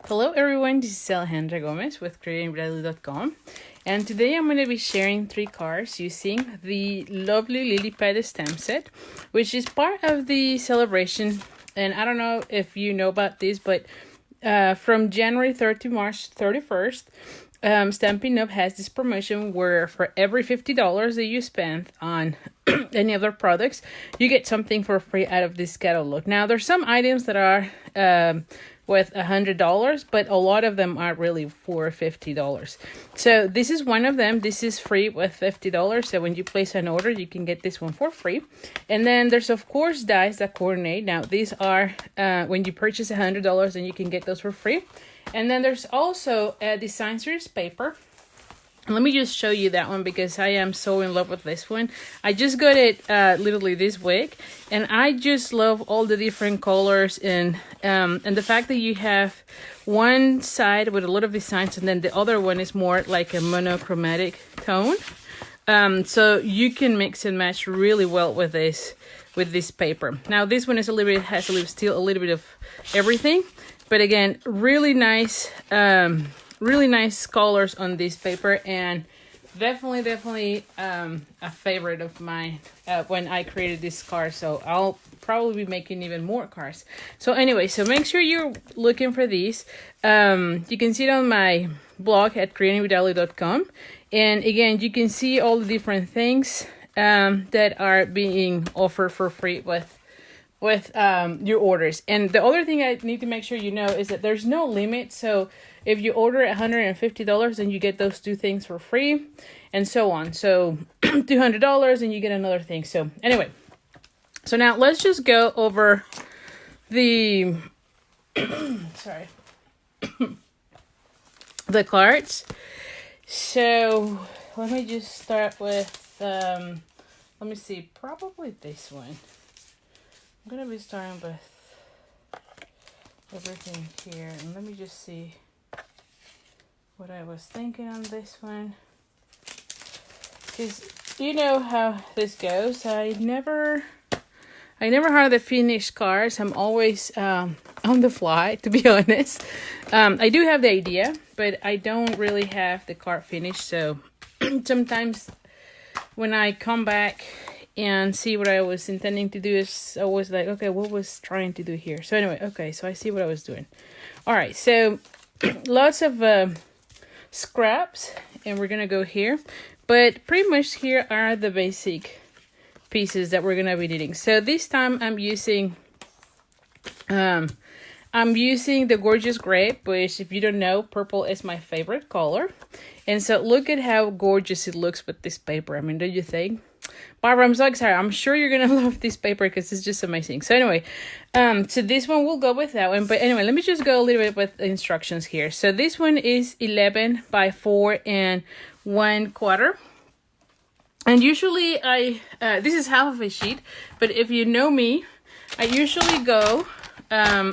Hello everyone, this is Alejandra Gomez with creatingbradley.com, and today I'm going to be sharing 3 cards using the Lovely Lili Pad stamp set, which is part of the celebration. And I don't know if you know about this, but from January 3rd to March 31st, Stampin Up has this promotion where for every $50 that you spend on any other products, you get something for free out of this catalog. Now, there's some items that are with $100, but a lot of them are really for $50. So this is one of them. This is free with $50. So when you place an order, you can get this one for free. And then there's of course dies that coordinate. Now these are when you purchase $100, and you can get those for free. And then there's also a design series paper. Let me just show you that one because I am so in love with this one. I just got it literally this week, and I just love all the different colors and the fact that you have one side with a lot of designs, and then the other one is more like a monochromatic tone. So you can mix and match really well with this paper. Now this one is still a little bit of everything, but again, really nice. Really nice colors on this paper, and definitely a favorite of mine when I created this card. So I'll probably be making even more cards. So anyway, so make sure you're looking for these. You can see it on my blog at creatingbradley.com, and again, you can see all the different things that are being offered for free with your orders. And the other thing I need to make sure you know is that there's no limit. So if you order $150, then you get those 2 things for free, and so on. So $200 and you get another thing. So anyway, so now let's just go over the sorry the cards. So let me just start with let me see, probably this one. I'm gonna be starting with everything here, and let me just see what I was thinking on this one, because you know how this goes. I never have the finished cards. I'm always on the fly, to be honest. I do have the idea, but I don't really have the card finished. So sometimes when I come back and see what I was intending to do, is always like, okay, what was trying to do here? So anyway, okay, so I see what I was doing. All right, so lots of scraps, and we're gonna go here, but pretty much here are the basic pieces that we're gonna be needing. So this time I'm using the Gorgeous Grape, which, if you don't know, purple is my favorite color. And so look at how gorgeous it looks with this paper. I mean, don't you think? Barbara, I'm so excited. I'm sure you're gonna love this paper because it's just amazing. So anyway, so this one will go with that one. But anyway, let me just go a little bit with the instructions here. So this one is 11 by 4 1/4. And usually this is half of a sheet, but if you know me, I usually go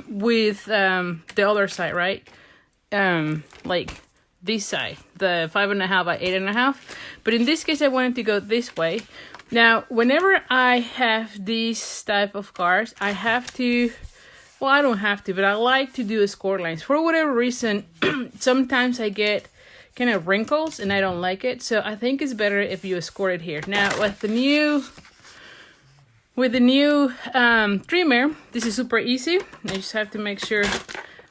with the other side, right? Like this side, the 5.5 by 8.5. But in this case, I wanted to go this way. Now, whenever I have these type of cards, I have to, well, I don't have to, but I like to do a score lines. For whatever reason, sometimes I get kind of wrinkles and I don't like it. So I think it's better if you score it here. Now, with the new trimmer, this is super easy. I just have to make sure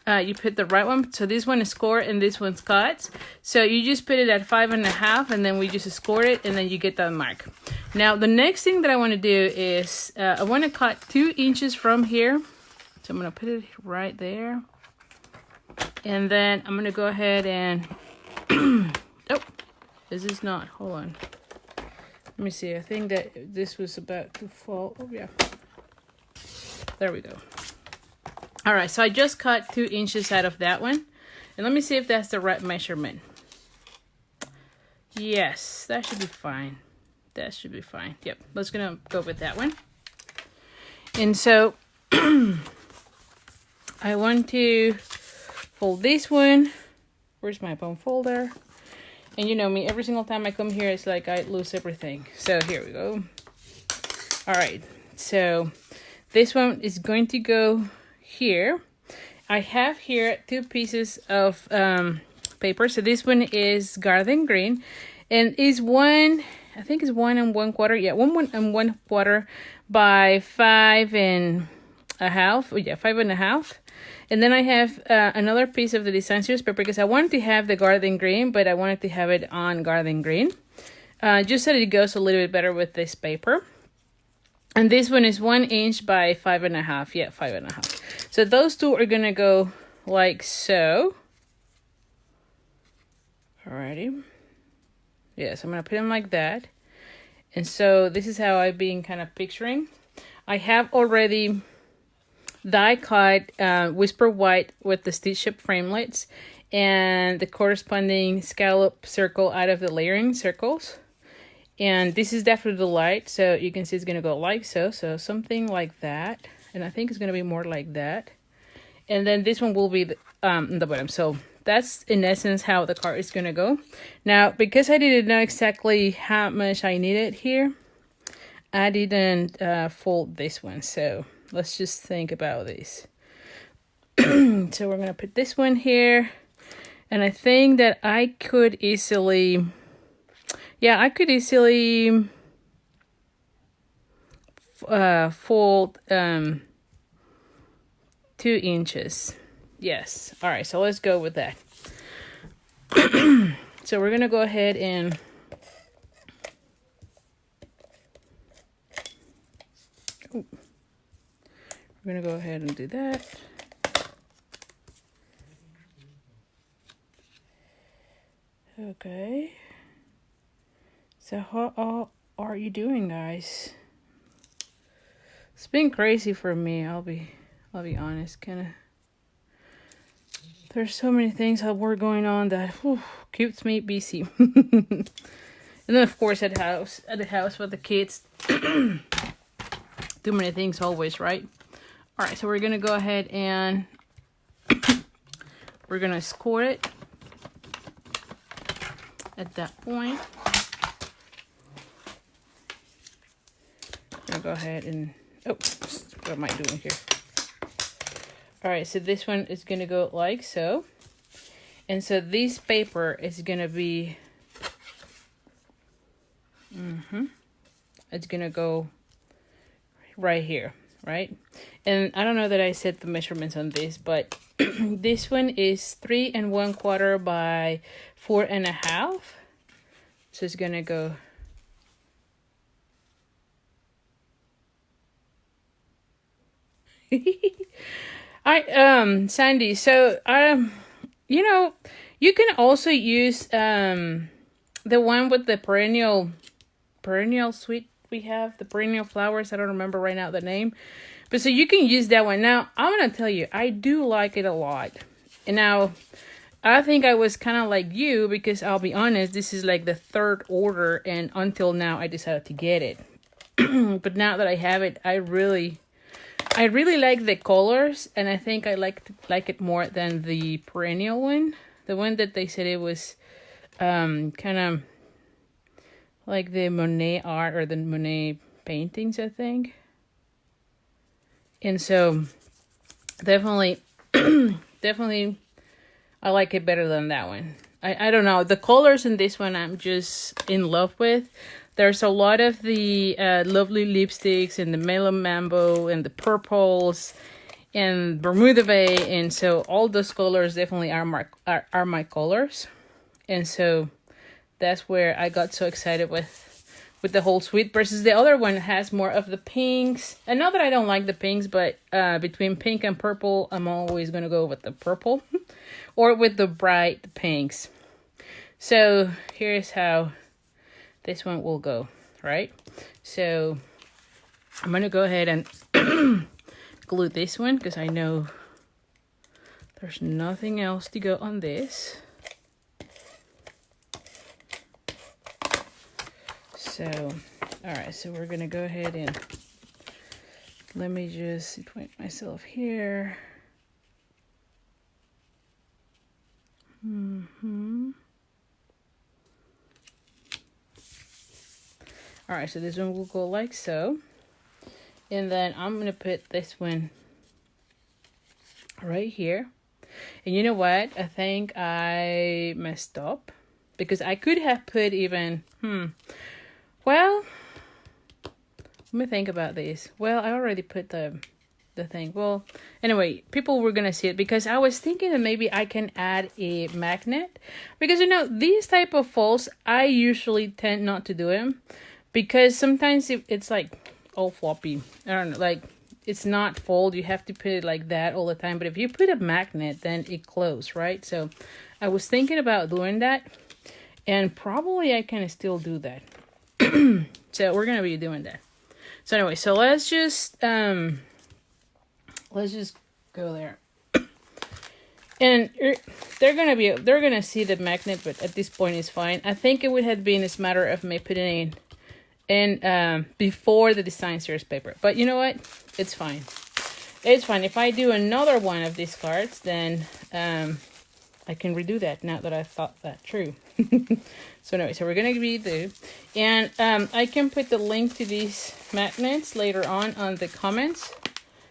you put the right one. So this one is scored and this one's cut. So you just put it at 5.5, and then we just score it, and then you get that mark. Now the next thing that I want to do is I want to cut 2 inches from here. So I'm going to put it right there. And then I'm going to go ahead and oh, this is not, hold on. Let me see. I think that this was about to fall. Oh yeah. There we go. All right, so I just cut 2 inches out of that one. And let me see if that's the right measurement. Yes, that should be fine. That should be fine. Yep, let's gonna go with that one. And so I want to fold this one. Where's my bone folder? And you know me, every single time I come here, it's like I lose everything. So here we go. All right, so this one is going to go here. I have here 2 pieces of paper. So this one is garden green, and is one, I think it's 1 1/4. Yeah, 1 1/4 by 5 1/2. Oh, yeah, 5 1/2. And then I have another piece of the design series paper because I wanted to have the garden green, but I wanted to have it on garden green. Just so it goes a little bit better with this paper. And this one is 1 inch by 5 1/2. Yeah, 5 1/2. So those 2 are gonna go like so. Alrighty. Yeah, so I'm gonna put them like that. And so this is how I've been kind of picturing. I have already die cut whisper white with the stitch up framelits and the corresponding scallop circle out of the layering circles. And this is definitely the light, so you can see it's gonna go like so. So something like that. And I think it's gonna be more like that. And then this one will be the bottom. So that's in essence how the card is gonna go. Now, because I didn't know exactly how much I needed here, I didn't fold this one. So let's just think about this. So we're gonna put this one here. And I think that I could easily, yeah, I could easily fold 2 inches. Yes. All right, so let's go with that. So we're gonna go ahead and we're gonna go ahead and do that. Okay. So how are you doing, guys? It's been crazy for me. I'll be honest. Kind of. There's so many things that were going on that keeps me busy. And then of course at the house with the kids. Too many things always, right? All right, so we're gonna go ahead and we're gonna score it at that point. I'm gonna go ahead and what am I doing here? All right, so this one is gonna go like so, and so this paper is gonna be it's gonna go right here, right? And I don't know that I set the measurements on this, but this one is 3 1/4 by 4 1/2. So it's gonna go Sandy, so you know, you can also use the one with the perennial sweet we have, the perennial flowers. I don't remember right now the name. But so you can use that one. Now, I'm going to tell you, I do like it a lot. And now, I think I was kind of like you because I'll be honest, this is like the 3rd order. And until now, I decided to get it. But now that I have it, I really like the colors. And I think I like it more than the perennial one. The one that they said it was kind of like the Monet art or the Monet paintings, I think. And so definitely I like it better than that one. I don't know. The colors in this one I'm just in love with. There's a lot of the lovely lipsticks and the melon mambo and the purples and Bermuda Bay, and so all those colors definitely are my colors. And so that's where I got so excited with the whole suite versus the other one has more of the pinks. And not that I don't like the pinks, but between pink and purple, I'm always going to go with the purple or with the bright pinks. So here's how this one will go, right? So I'm going to go ahead and glue this one because I know there's nothing else to go on this. So, all right, so we're gonna go ahead and let me just situate myself here. All right, so this one will go like so. And then I'm gonna put this one right here. And you know what? I think I messed up because I could have put even, well, let me think about this. Well, I already put the thing. Well, anyway, people were gonna see it because I was thinking that maybe I can add a magnet, because you know these type of folds I usually tend not to do them because sometimes it's like all floppy. I don't know, like it's not fold. You have to put it like that all the time. But if you put a magnet, then it closes, right? So I was thinking about doing that, and probably I can still do that. So we're gonna be doing that. So anyway, so let's just go there. And they're gonna see the magnet, but at this point it's fine. I think it would have been this matter of me putting in before the design series paper. But you know what? It's fine. It's fine. If I do another one of these cards, then I can redo that now that I've thought that through. So anyway, so we're gonna redo, and I can put the link to these magnets later on the comments.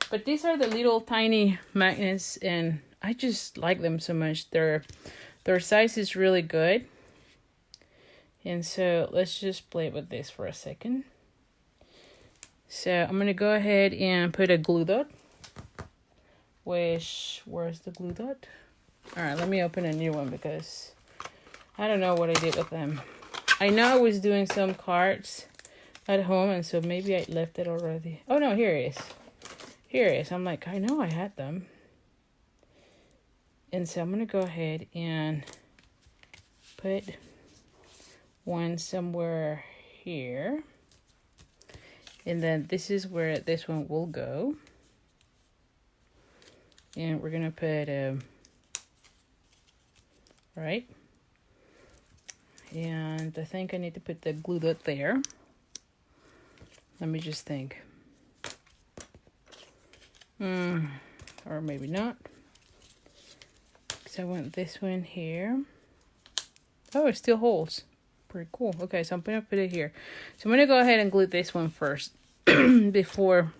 But these are the little tiny magnets, and I just like them so much. Their size is really good. And so let's just play with this for a second. So I'm gonna go ahead and put a glue dot. Where's the glue dot? All right, let me open a new one because I don't know what I did with them. I know I was doing some cards at home, and so maybe I left it already. Oh no, here it is. Here it is. I'm like, I know I had them. And so I'm going to go ahead and put one somewhere here. And then this is where this one will go. And we're going to put, right? And I think I need to put the glue dot there. Let me just think. Or maybe not. So I want this one here. Oh, it still holds. Pretty cool. Okay, so I'm gonna put it here. So I'm gonna go ahead and glue this one first before,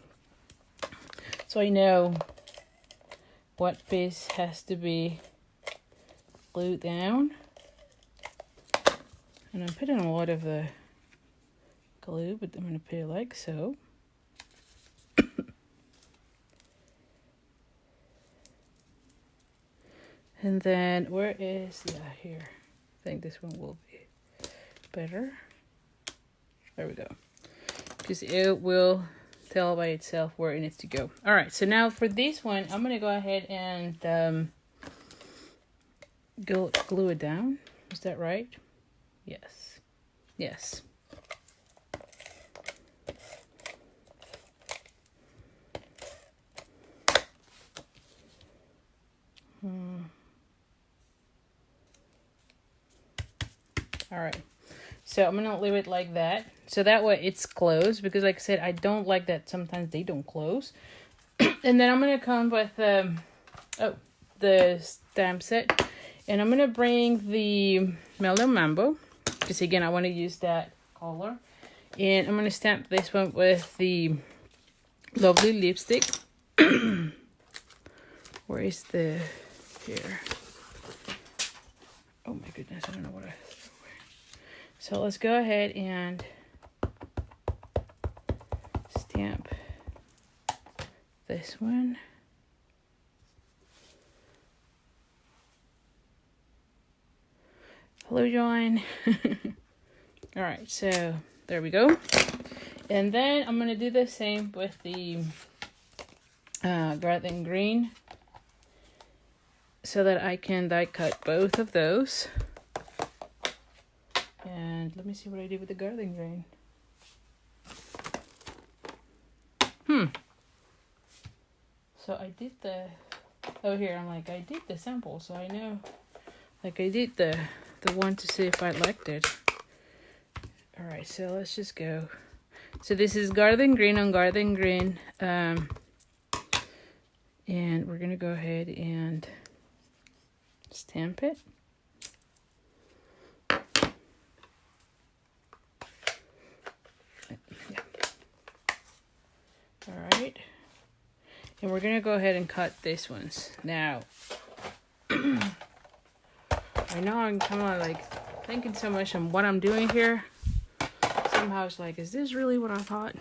so I know what piece has to be glued down. And I'm putting a lot of the glue, but I'm gonna put it like so. And then where is, here. I think this one will be better. There we go. Because it will tell by itself where it needs to go. All right, so now for this one, I'm gonna go ahead and glue it down. Is that right? Yes. Yes. All right, so I'm gonna leave it like that, so that way it's closed, because like I said, I don't like that sometimes they don't close. And then I'm gonna come with the stamp set, and I'm gonna bring the Mellow Mambo, because again I want to use that color, and I'm gonna stamp this one with the Lovely lipstick. Where is the here? Oh my goodness, I don't know what I. So let's go ahead and stamp this one. Hello, John. All right, so there we go. And then I'm going to do the same with the garden green, so that I can die cut both of those. And let me see what I did with the garden green. So I did here, I'm like, I did the sample, so I know, like I did the one to see if I liked it. All right, so let's just go. So this is garden green on garden green. And we're gonna go ahead and stamp it. All right, And we're gonna go ahead and cut these ones. Now, I know I'm kind of like thinking so much on what I'm doing here. Somehow it's like, is this really what I thought?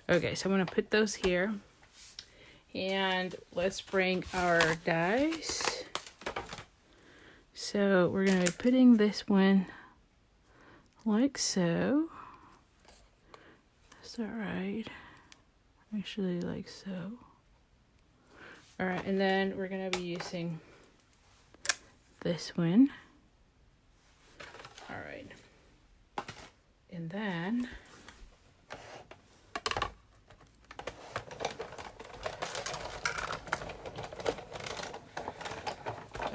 Okay, so I'm gonna put those here. And let's bring our dies. So we're gonna be putting this one like so. Is that right? Actually, like so. All right, and then we're gonna be using this one. All right, and then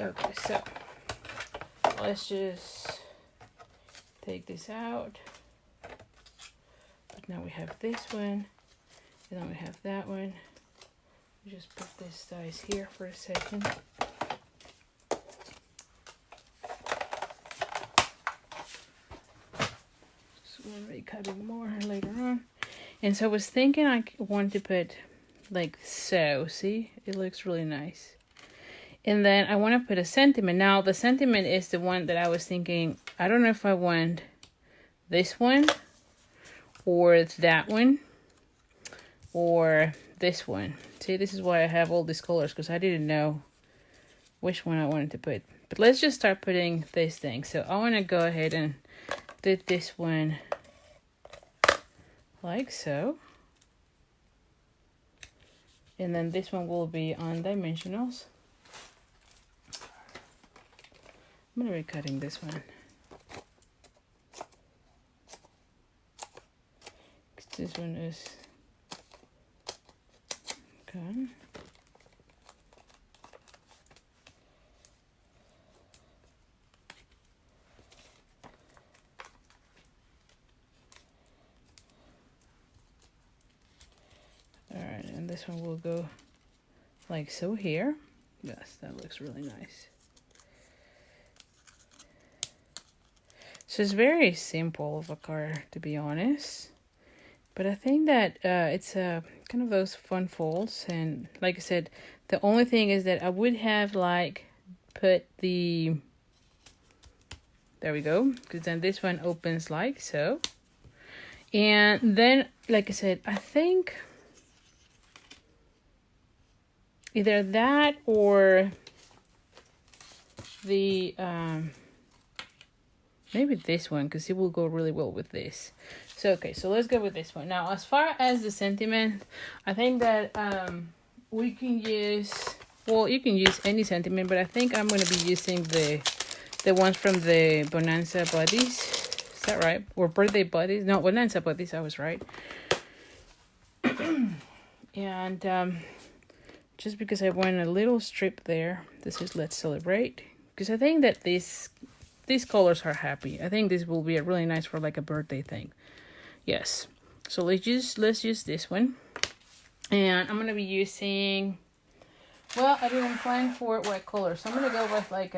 okay, so let's just take this out. But now we have this one, and then we have that one. We just put this dice here for a second. So we'll be cutting more later on. And so I was thinking I want to put like so. See, it looks really nice. And then I want to put a sentiment. Now the sentiment is the one that I was thinking, I don't know if I want this one or that one or this one. See, this is why I have all these colors, because I didn't know which one I wanted to put. But let's just start putting this thing. So I want to go ahead and do this one like so. And then this one will be on dimensionals. I'm going to be cutting this one. This one is okay. All right, and this one will go like so here. Yes, that looks really nice. So it's very simple of a card, to be honest. But I think that it's kind of those fun folds. And like I said, the only thing is that I would have like put the... There we go. Because then this one opens like so. And then, like I said, I think either that or the... maybe this one, because it will go really well with this. So, okay, so let's go with this one. Now, as far as the sentiment, I think that we can use... Well, you can use any sentiment, but I think I'm going to be using the ones from the Bonanza Buddies. Is that right? Or Birthday Buddies? No, Bonanza Buddies, I was right. And just because I want a little strip there, this is Let's Celebrate. Because I think that these colors are happy. I think this will be a really nice for like a birthday thing. Yes. So let's use this one. And I'm gonna be using, well, I didn't plan for what color, so I'm gonna go with like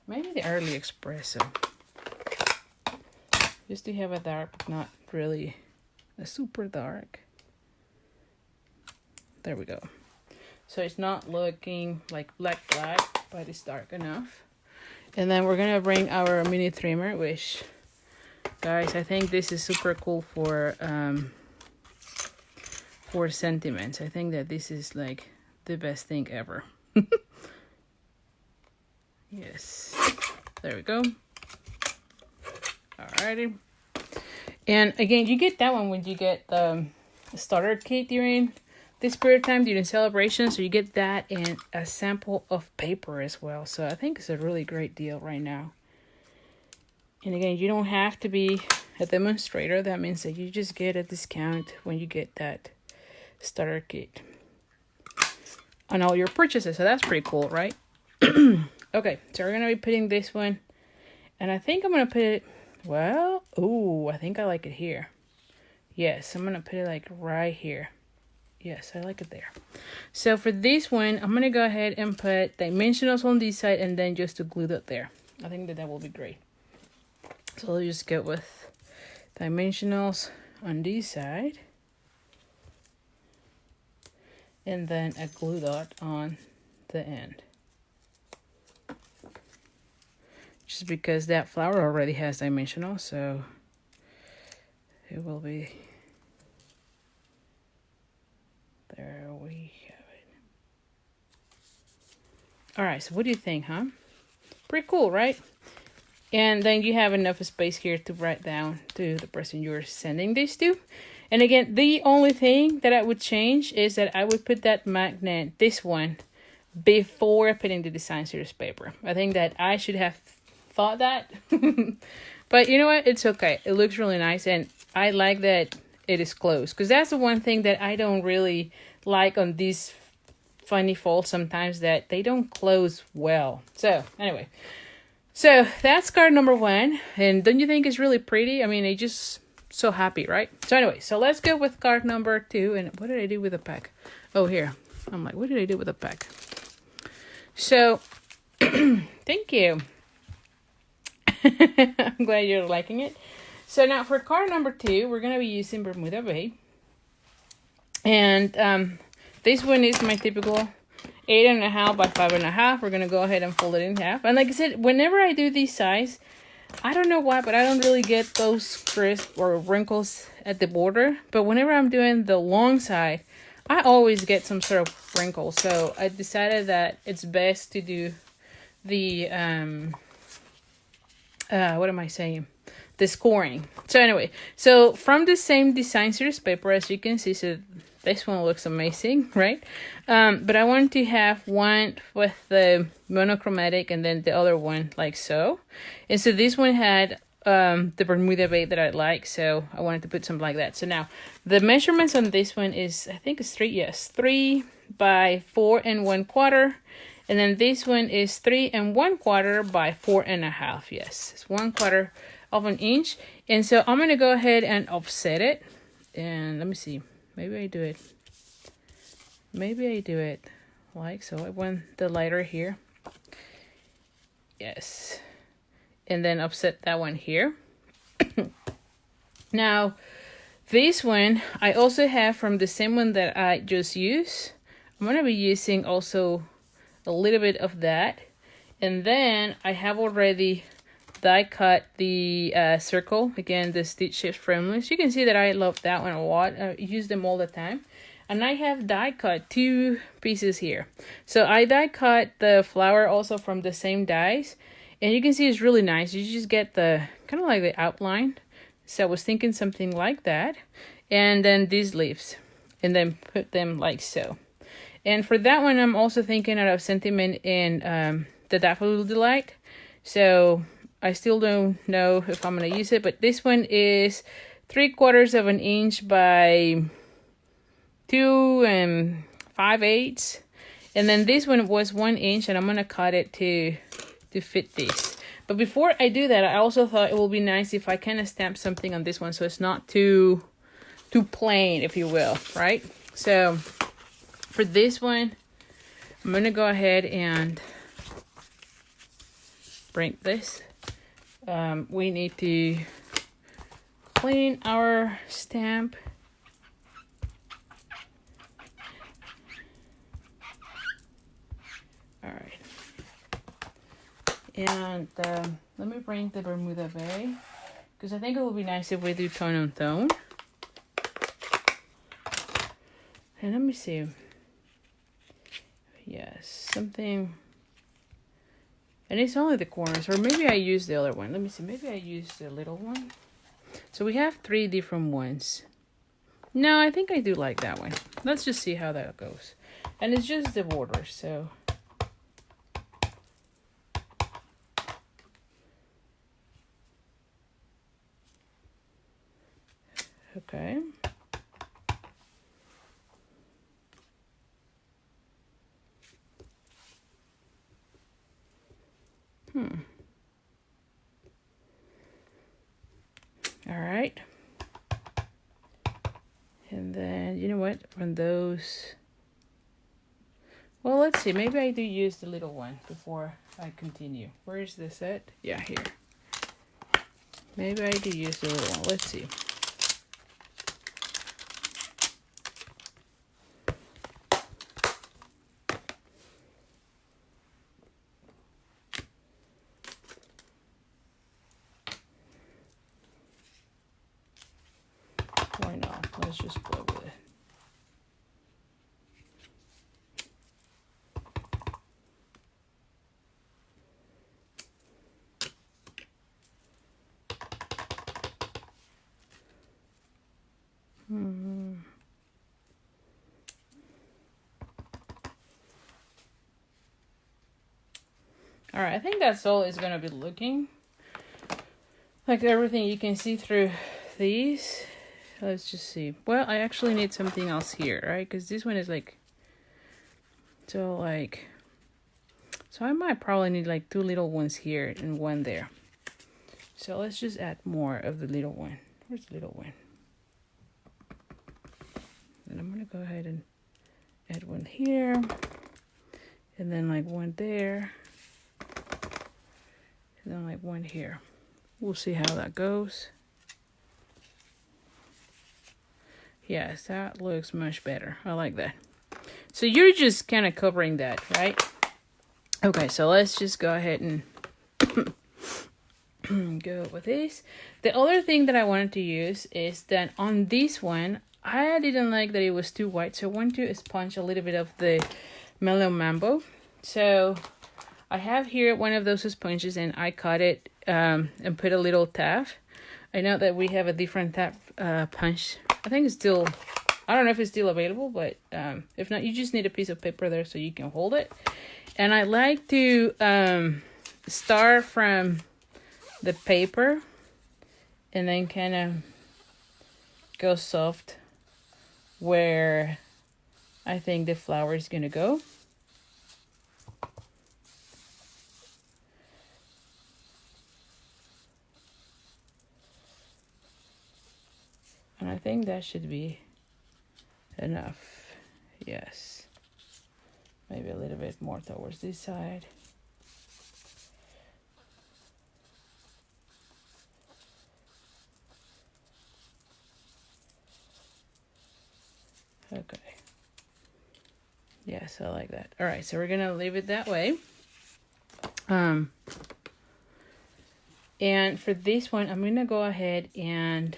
maybe the Early Espresso. Just to have a dark, but not really a super dark. There we go. So it's not looking like black, but it's dark enough. And then we're gonna bring our mini trimmer, which, guys, I think this is super cool for sentiments. I think that this is like the best thing ever. Yes, there we go. Alrighty. And again, you get that one when you get the starter kit during this period of time, during celebration. So you get that and a sample of paper as well. So I think it's a really great deal right now. And again, you don't have to be a demonstrator. That means that you just get a discount when you get that starter kit on all your purchases. So that's pretty cool, right? Okay, so we're gonna be putting this one, and I think I'm gonna put it, well, oh, I think I like it here. Yes, I'm gonna put it like right here. Yes, I like it there. So for this one, I'm gonna go ahead and put dimensionals on this side and then just to glue that there. I think that will be great. So I'll just go with dimensionals on this side. and then a glue dot on the end. Just because that flower already has dimensional, so it will be, there we have it. All right, so what do you think, huh? Pretty cool, right? And then you have enough space here to write down to the person you're sending this to. And again, the only thing that I would change is that I would put that magnet, this one, before putting the design series paper. I think that I should have thought that. But you know what? It's okay. It looks really nice. And I like that it is closed. Because that's the one thing that I don't really like on these funny folds sometimes, that they don't close well. So anyway. So that's card number 1. And don't you think it's really pretty? I mean, it's just so happy, right? So anyway, so let's go with card number 2. And what did I do with the pack? Oh, here. I'm like, what did I do with the pack? So, thank you. I'm glad you're liking it. So now for card number 2, we're going to be using Bermuda Bay. And this one is my typical 8.5 by 5.5. We're going to go ahead and fold it in half. And like I said, whenever I do this size, I don't know why, but I don't really get those crisp or wrinkles at the border. But whenever I'm doing the long side, I always get some sort of wrinkle. So I decided that it's best to do the, what am I saying? The scoring. So anyway, so from the same design series paper, as you can see, so this one looks amazing, right? But I wanted to have one with the monochromatic and then the other one like so. And so this one had the Bermuda Bay that I like, so I wanted to put something like that. So now the measurements on this one is, I think it's 3 by 4 1/4. And then this one is 3 1/4 by 4.5. Yes, it's 1/4 of an inch. And so I'm going to go ahead and offset it. And let me see. Maybe I do it like so. I want the lighter here. Yes. And then offset that one here. Now, this one I also have from the same one that I just used. I'm going to be using also a little bit of that. And then I have already die cut the circle, again the stitch shapes frameless. You can see that I love that one a lot. I use them all the time. And I have die cut 2 pieces here. So I die cut the flower also from the same dies, and you can see it's really nice. You just get the kind of like the outline. So I was thinking something like that, and then these leaves, and then put them like so. And for that one, I'm also thinking out of sentiment in the Daffodil Delight. So I still don't know if I'm going to use it, but this one is 3/4 of an inch by 2 5/8. And then this one was 1 inch, and I'm going to cut it to fit this. But before I do that, I also thought it would be nice if I kind of stamp something on this one so it's not too plain, if you will, right? So for this one, I'm going to go ahead and bring this. We need to clean our stamp. All right. And let me bring the Bermuda Bay, because I think it would be nice if we do tone on tone. And let me see. Yes, something. And it's only the corners, or maybe I use the other one. Let me see, maybe I use the little one. So we have 3 different ones. No, I think I do like that one. Let's just see how that goes. And it's just the border, so. Okay. All right. And then, you know what, from those, well, let's see, maybe I do use the little one before I continue. Where is this at? Yeah, here. Maybe I do use the little one. Let's see. let's just play with it. All right, I think that's all it's gonna be looking like. Everything you can see through these. Let's just see. Well, I actually need something else here, right? Because this one is like, so I might probably need like 2 little ones here and 1 there. So let's just add more of the little one. Where's the little one? And I'm gonna go ahead and add 1 here, and then like 1 there, and then like 1 here. We'll see how that goes. Yes, that looks much better. I like that. So you're just kind of covering that, right? Okay, so let's just go ahead and go with this. The other thing that I wanted to use is that on this one, I didn't like that it was too white, so I want to sponge a little bit of the Mellow Mambo. So I have here one of those sponges, and I cut it and put a little tab. I know that we have a different tab punch. I think it's still, I don't know if it's still available, but if not, you just need a piece of paper there so you can hold it. And I like to start from the paper and then kind of go soft where I think the flower is gonna go. And I think that should be enough. Yes. Maybe a little bit more towards this side. Okay. Yes, I like that. All right, so we're gonna leave it that way. And for this one, I'm gonna go ahead and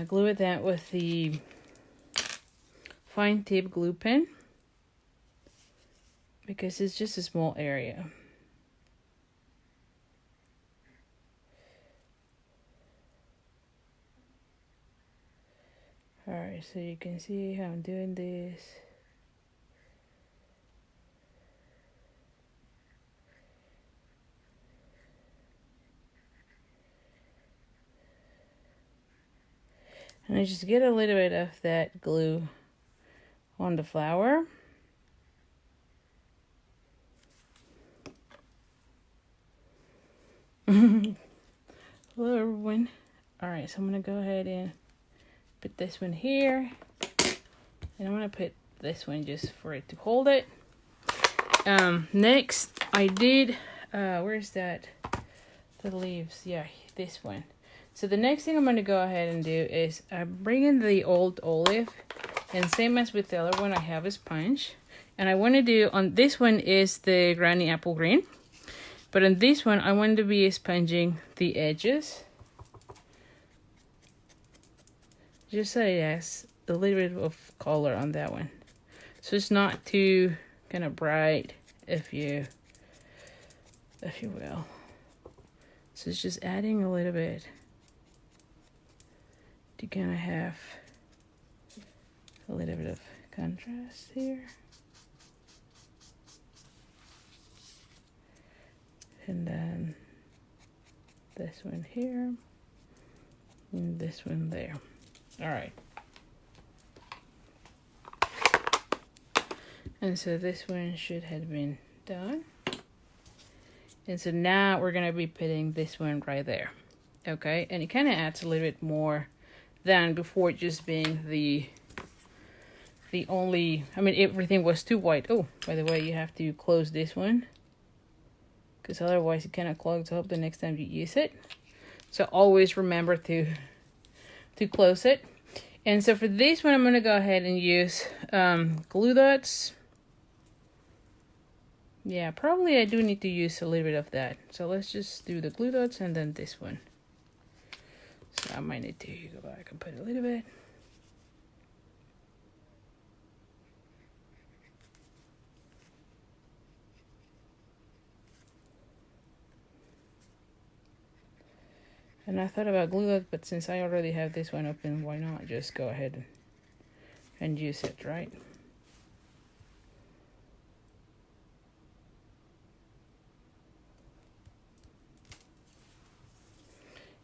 glue it down with the fine tip glue pen because it's just a small area. All right, so you can see how I'm doing this. And I just get a little bit of that glue on the flower. Hello everyone. All right, so I'm gonna go ahead and put this one here, and I'm gonna put this one just for it to hold it. Next I did where's that, the leaves? Yeah, this one. So the next thing I'm going to go ahead and do is bring in the old olive, and same as with the other one, I have a sponge, and I want to do, on this one is the Granny Apple Green, but on this one I want to be sponging the edges, just so it has a little bit of color on that one, so it's not too kind of bright, if you will. So it's just adding a little bit to kind of have a little bit of contrast here. And then this one here, and this one there. All right. And so this one should have been done. And so now we're gonna be putting this one right there. Okay, and it kind of adds a little bit more than before, just being the only, I mean, everything was too white. Oh, by the way, you have to close this one, because otherwise it kind of clogs up the next time you use it. So always remember to close it. And so for this one, I'm going to go ahead and use glue dots. Yeah, probably I do need to use a little bit of that. So let's just do the glue dots and then this one. So I might need to go back and put a little bit. And I thought about glue that, but since I already have this one open, why not just go ahead and use it, right?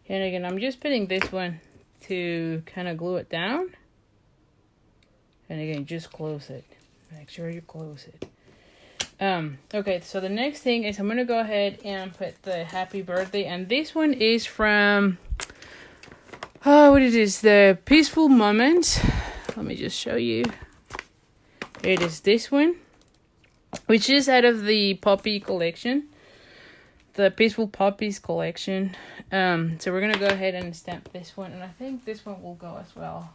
And again, I'm just putting this one to kind of glue it down. And again, just close it. Make sure you close it. Okay, so the next thing is I'm gonna go ahead and put the happy birthday, and this one is from what it is, the Peaceful Moments. Let me just show you. It is this one, which is out of the Poppy collection, the Peaceful Poppies collection. So we're gonna go ahead and stamp this one, and I think this one will go as well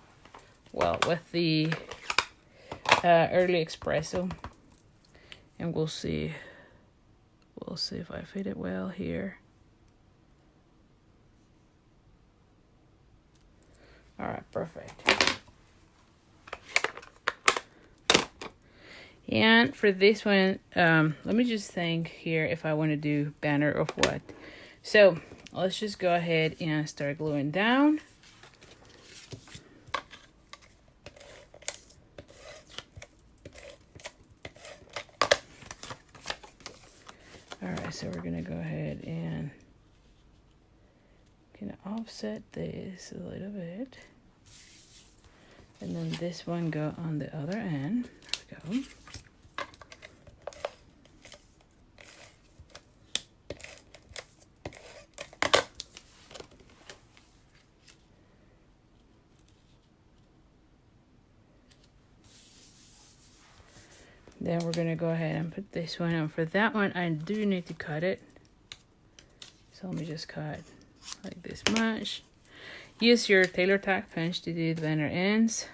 with the early espresso. And we'll see if I fit it well here. All right, perfect. And for this one, let me just think here if I want to do banner of what. So let's just go ahead and start gluing down. Alright, so we're going to go ahead and kind of offset this a little bit. And then this one go on the other end. There we go. Then we're going to go ahead and put this one on. For that one, I do need to cut it. So let me just cut like this much. Use your tailor tack punch to do the banner ends.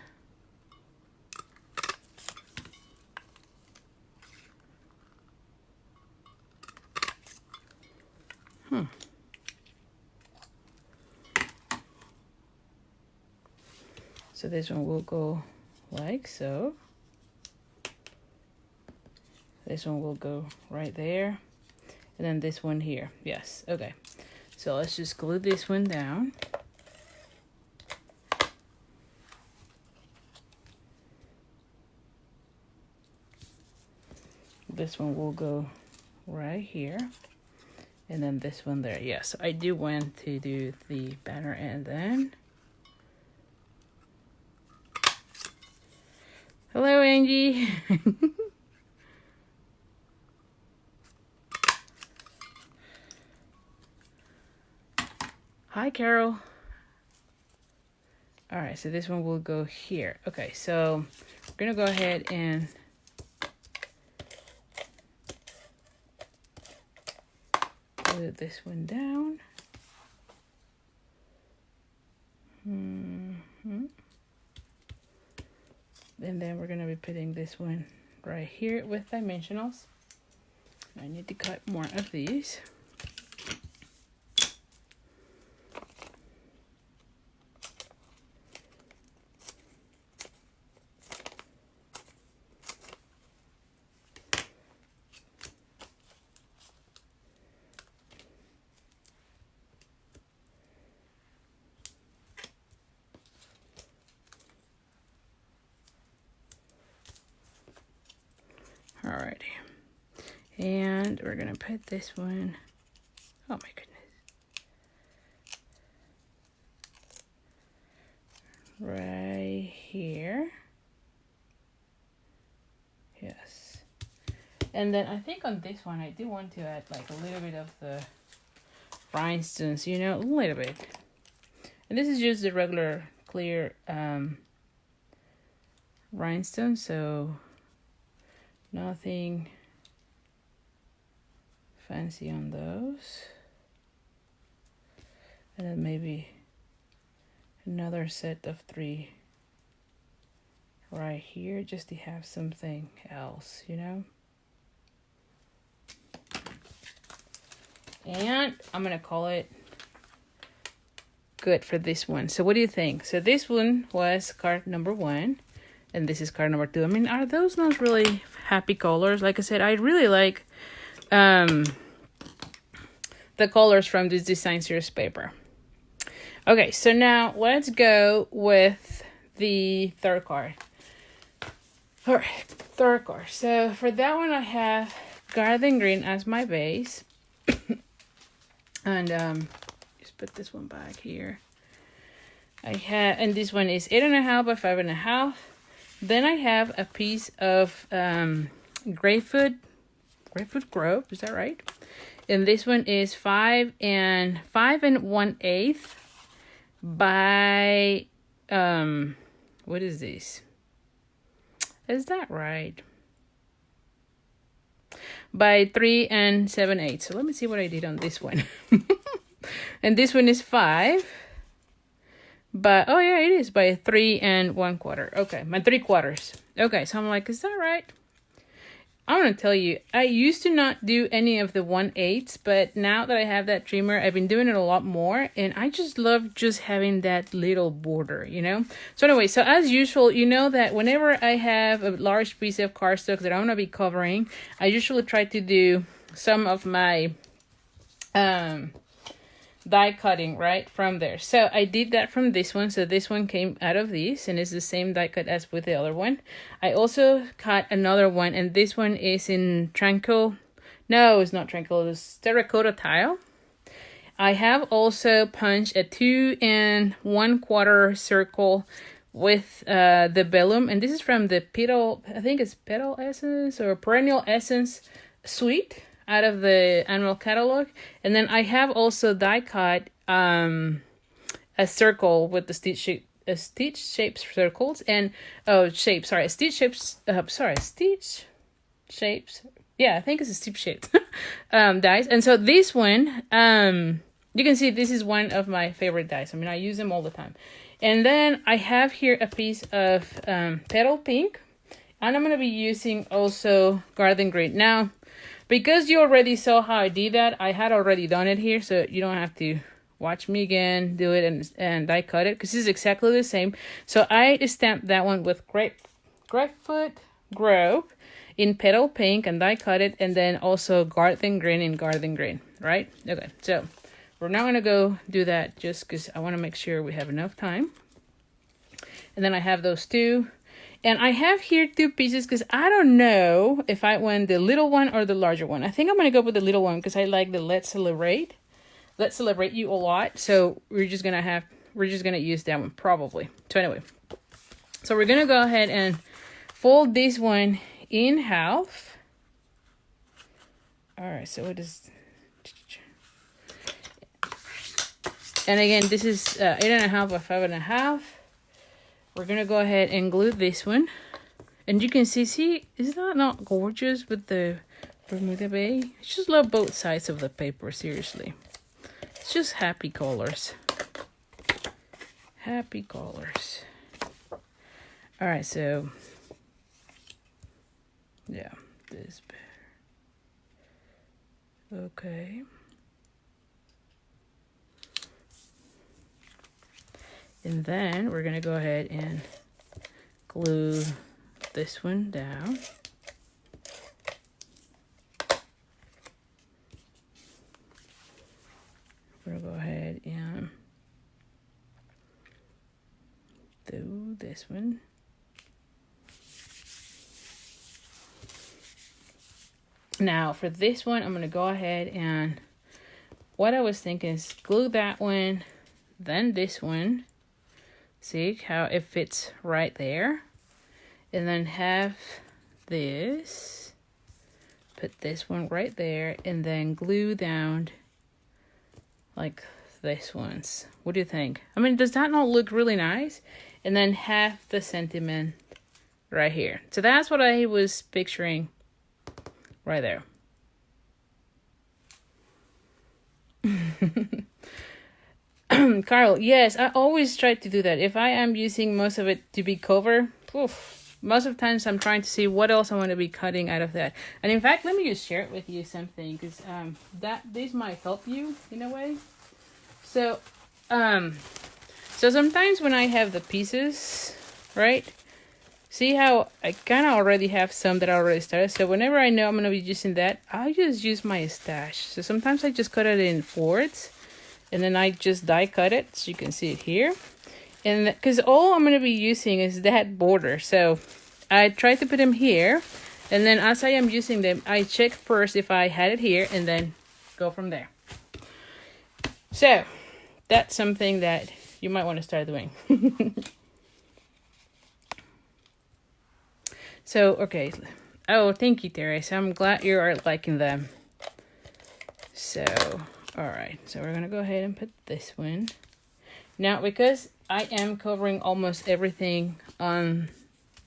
So this one will go like so. This one will go right there. And then this one here. Yes, okay. So let's just glue this one down. This one will go right here. And then this one there. Yes, I do want to do the banner end then. Hello, Angie. Hi, Carol. All right, so this one will go here. Okay, so we're gonna go ahead and glue this one down. And then we're gonna be putting this one right here with dimensionals. I need to cut more of these. Alrighty, and we're gonna put this one, oh my goodness, right here. Yes, and then I think on this one I do want to add like a little bit of the rhinestones, you know, a little bit. And this is just the regular clear rhinestone, so nothing fancy on those. And then maybe another set of 3 right here just to have something else, you know. And I'm gonna call it good for this one. So what do you think? So this one was card number 1, and this is card number 2. I mean, are those not really happy colors? Like I said, I really like the colors from this design series paper. Okay, so now let's go with the third card. All right, third card. So for that one, I have Garden Green as my base. And just put this one back here. And this one is 8.5 by 5.5. Then I have a piece of grapefruit grove. Is that right? And this one is 5 1/8 by what is this? Is that right? By 3 7/8. So let me see what I did on this one. And this one is 5. But oh yeah, it is by 3 1/4. Okay, my 3/4. Okay, so I'm like, is that right? I'm gonna tell you, I used to not do any of the 1/8, but now that I have that trimmer, I've been doing it a lot more, and I just love just having that little border, you know? So anyway, so as usual, you know that whenever I have a large piece of cardstock that I'm gonna be covering, I usually try to do some of my die cutting right from there. So I did that from this one. So this one came out of this, and it's the same die cut as with the other one. I also cut another one, and this one is in Tranquil. No, it's not Tranquil. It's terracotta tile. I have also punched a 2 1/4 circle with the vellum, and this is from the Petal, I think it's Petal Essence or Perennial Essence Suite out of the annual catalog. And then I have also die cut a circle with the stitch shaped circles and stitch shapes. Yeah, I think it's a stitch shaped dies. And so this one, you can see this is one of my favorite dies. I mean, I use them all the time. And then I have here a piece of petal pink, and I'm going to be using also Garden Green. Now, because you already saw how I did that, I had already done it here, so you don't have to watch me again do it and die cut it, because this is exactly the same. So I stamped that one with grapefruit grove in petal pink and die cut it, and then also Garden Green in Garden Green, right? Okay, so we're now going to go do that just because I want to make sure we have enough time. And then I have those two. And I have here 2 pieces because I don't know if I want the little one or the larger one. I think I'm going to go with the little one because I like the Let's Celebrate You a lot. So we're just going to use that one probably. So anyway, so we're going to go ahead and fold this one in half. All right, so what is... And again, this is 8.5 by 5.5. We're going to go ahead and glue this one. And you can see, is that not gorgeous with the Bermuda Bay? I just love both sides of the paper, seriously. It's just happy colors. Happy colors. All right, so, yeah, this better. Okay. And then we're going to go ahead and glue this one down. We're going to go ahead and do this one. Now for this one, I'm going to go ahead and what I was thinking is glue that one, then this one. See how it fits right there. And then have this. Put this one right there. And then glue down like this one's. What do you think? I mean, does that not look really nice? And then have the sentiment right here. So that's what I was picturing right there. Carl, yes, I always try to do that. If I am using most of it to be cover, most of the times I'm trying to see what else I want to be cutting out of that. And in fact, let me just share it with you something, because this might help you in a way. So So sometimes when I have the pieces, right? See how I kind of already have some that I already started. So whenever I know I'm going to be using that, I'll just use my stash. So sometimes I just cut it in fourths. And then I just die cut it. So you can see it here. And because all I'm going to be using is that border. So I try to put them here. And then as I am using them, I check first if I had it here. And then go from there. So that's something that you might want to start doing. So, okay. Oh, thank you, Teresa. I'm glad you are liking them. So, alright. So, we're going to go ahead and put this one. Now, because I am covering almost everything on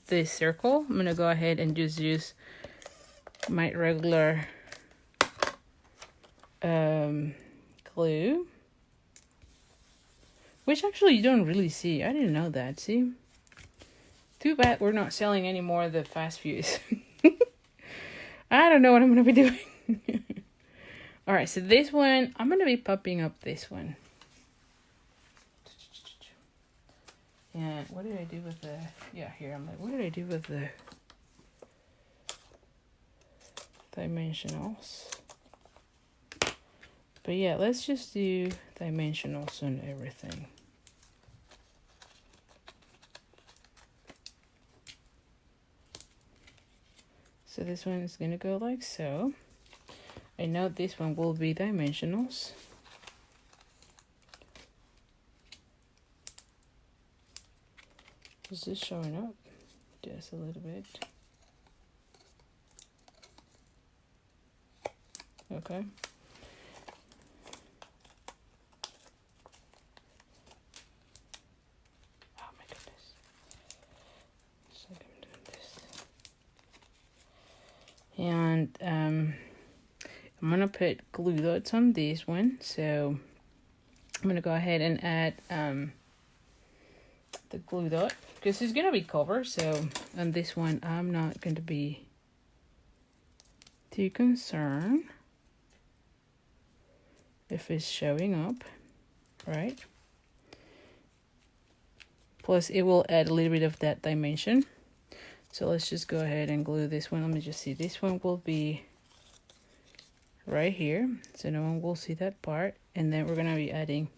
this circle, I'm going to go ahead and just use my regular glue. Which actually you don't really see. I didn't know that. See? Too bad we're not selling any more of the fast fuse. I don't know what I'm going to be doing. Alright, so this one, I'm going to be popping up this one. And what did I do with the... Yeah, here, I'm like, what did I do with the dimensionals? But yeah, let's just do dimensionals on everything. So this one is going to go like so. I know this one will be dimensionals. Is this showing up? Just a little bit. Okay. Oh my goodness. Looks like I'm doing this. And I'm gonna put glue dots on this one, so I'm gonna go ahead and add the glue dot because it's gonna be covered. So on this one, I'm not going to be too concerned if it's showing up, right? Plus, it will add a little bit of that dimension. So let's just go ahead and glue this one. Let me just see. This one will be right here, so no one will see that part. And then we're gonna be adding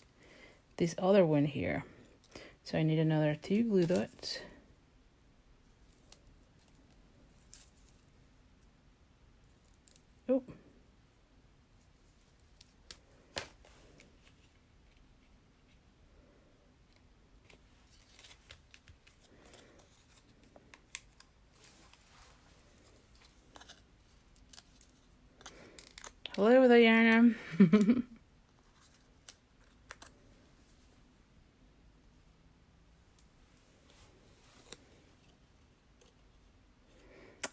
this other one here. So I need another 2 glue dots. Oh. Hello, Diana.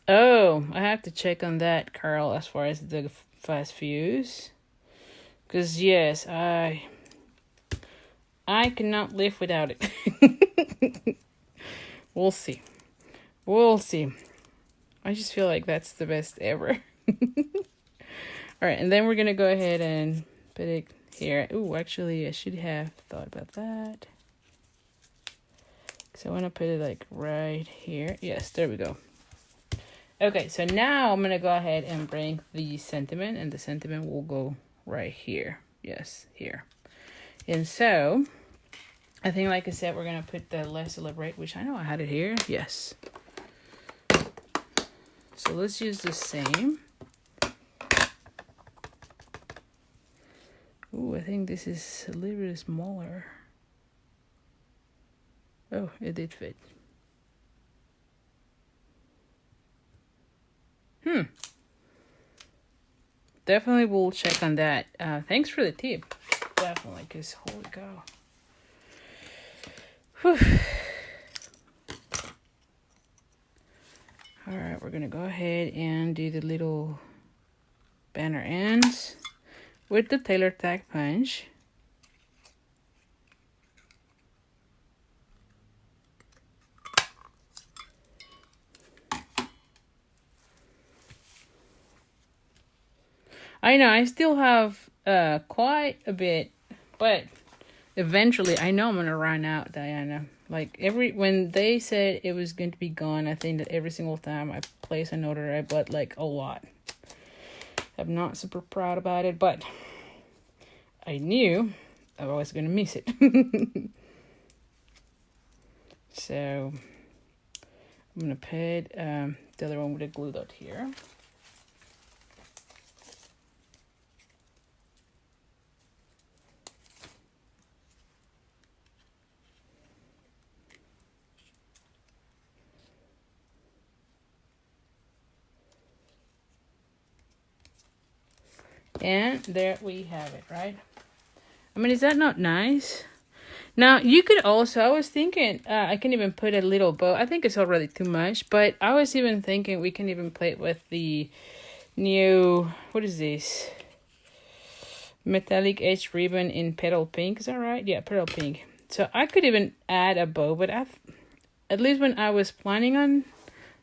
Oh, I have to check on that, Carl, as far as the fast fuse. Because, yes, I cannot live without it. We'll see. We'll see. I just feel like that's the best ever. Alright, and then we're going to go ahead and put it here. Ooh, actually, I should have thought about that. So I want to put it like right here. Yes, there we go. Okay, so now I'm going to go ahead and bring the sentiment, and the sentiment will go right here. Yes, here. And so, I think, like I said, we're going to put the Let's Celebrate, which I know I had it here. Yes. So let's use the same. Ooh, I think this is a little bit smaller. Oh, it did fit. Definitely will check on that. Thanks for the tip. Definitely, because holy cow. Whew. Alright, we're going to go ahead and do the little banner ends with the tailor tag punch. I know, I still have quite a bit, but eventually, I know I'm gonna run out, Diana. Like when they said it was going to be gone, I think that every single time I place an order, I bought like a lot. I'm not super proud about it, but I knew I was gonna miss it. So I'm gonna put the other one with a glue dot here. And there we have it, right? I mean, is that not nice? Now, you could also, I was thinking, I can even put a little bow. I think it's already too much, but I was even thinking we can even play it with the new, what is this? Metallic edge ribbon in petal pink. Is that right? Yeah, petal pink. So I could even add a bow, but at least when I was planning on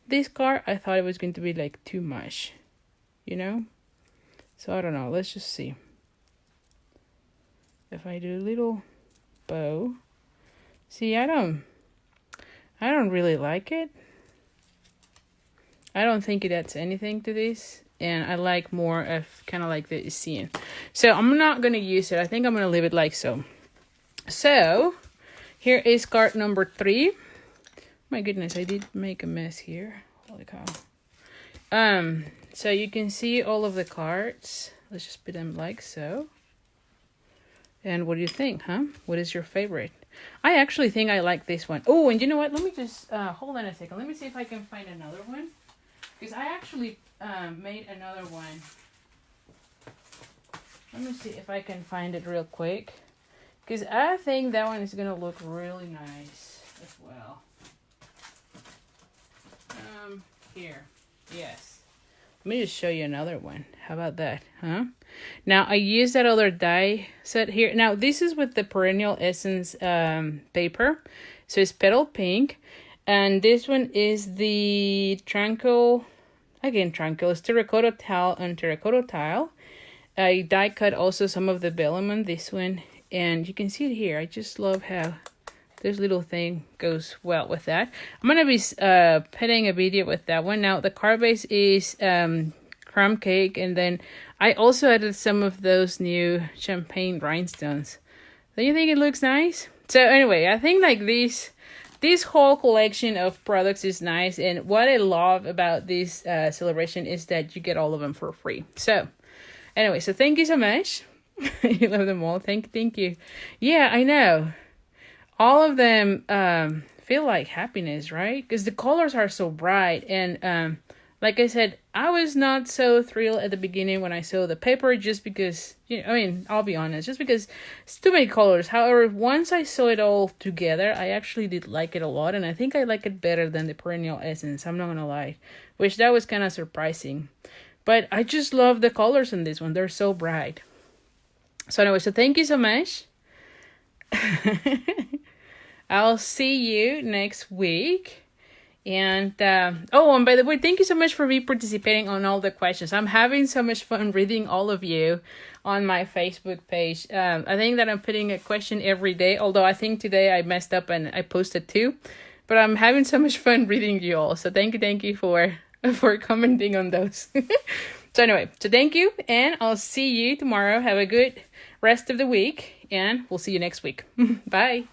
this card, I thought it was going to be like too much, you know? So I don't know. Let's just see. If I do a little bow. See, I don't really like it. I don't think it adds anything to this. And I like more of kind of like the scene. So I'm not going to use it. I think I'm going to leave it like so. So here is card number 3. My goodness, I did make a mess here. Holy cow. So you can see all of the cards. Let's just put them like so. And what do you think, huh? What is your favorite? I actually think I like this one. Oh, and you know what? Let me just hold on a second. Let me see if I can find another one. Because I actually made another one. Let me see if I can find it real quick. Because I think that one is going to look really nice as well. Here. Yes. Let me just show you another one. How about that, huh? Now, I used that other die set here. Now, this is with the Perennial Essence paper. So, it's petal pink. And this one is the Tranquil, again, Tranquil. It's terracotta tile and terracotta tile. I die cut also some of the vellum on this one. And you can see it here. I just love how this little thing goes well with that. I'm going to be putting a video with that one. Now, the card base is crumb cake. And then I also added some of those new champagne rhinestones. Don't you think it looks nice? So anyway, I think like this whole collection of products is nice. And what I love about this celebration is that you get all of them for free. So anyway, so thank you so much. You love them all. Thank you. Yeah, I know. All of them feel like happiness, right? Because the colors are so bright. And like I said, I was not so thrilled at the beginning when I saw the paper just because, you know, I mean, I'll be honest, just because it's too many colors. However, once I saw it all together, I actually did like it a lot. And I think I like it better than the Perennial Essence. I'm not going to lie. Which that was kind of surprising. But I just love the colors in this one. They're so bright. So anyway, so thank you so much. I'll see you next week. And, oh, and by the way, thank you so much for participating on all the questions. I'm having so much fun reading all of you on my Facebook page. I think that I'm putting a question every day, although I think today I messed up and I posted 2. But I'm having so much fun reading you all. So thank you for commenting on those. So anyway, so thank you, and I'll see you tomorrow. Have a good rest of the week, and we'll see you next week. Bye.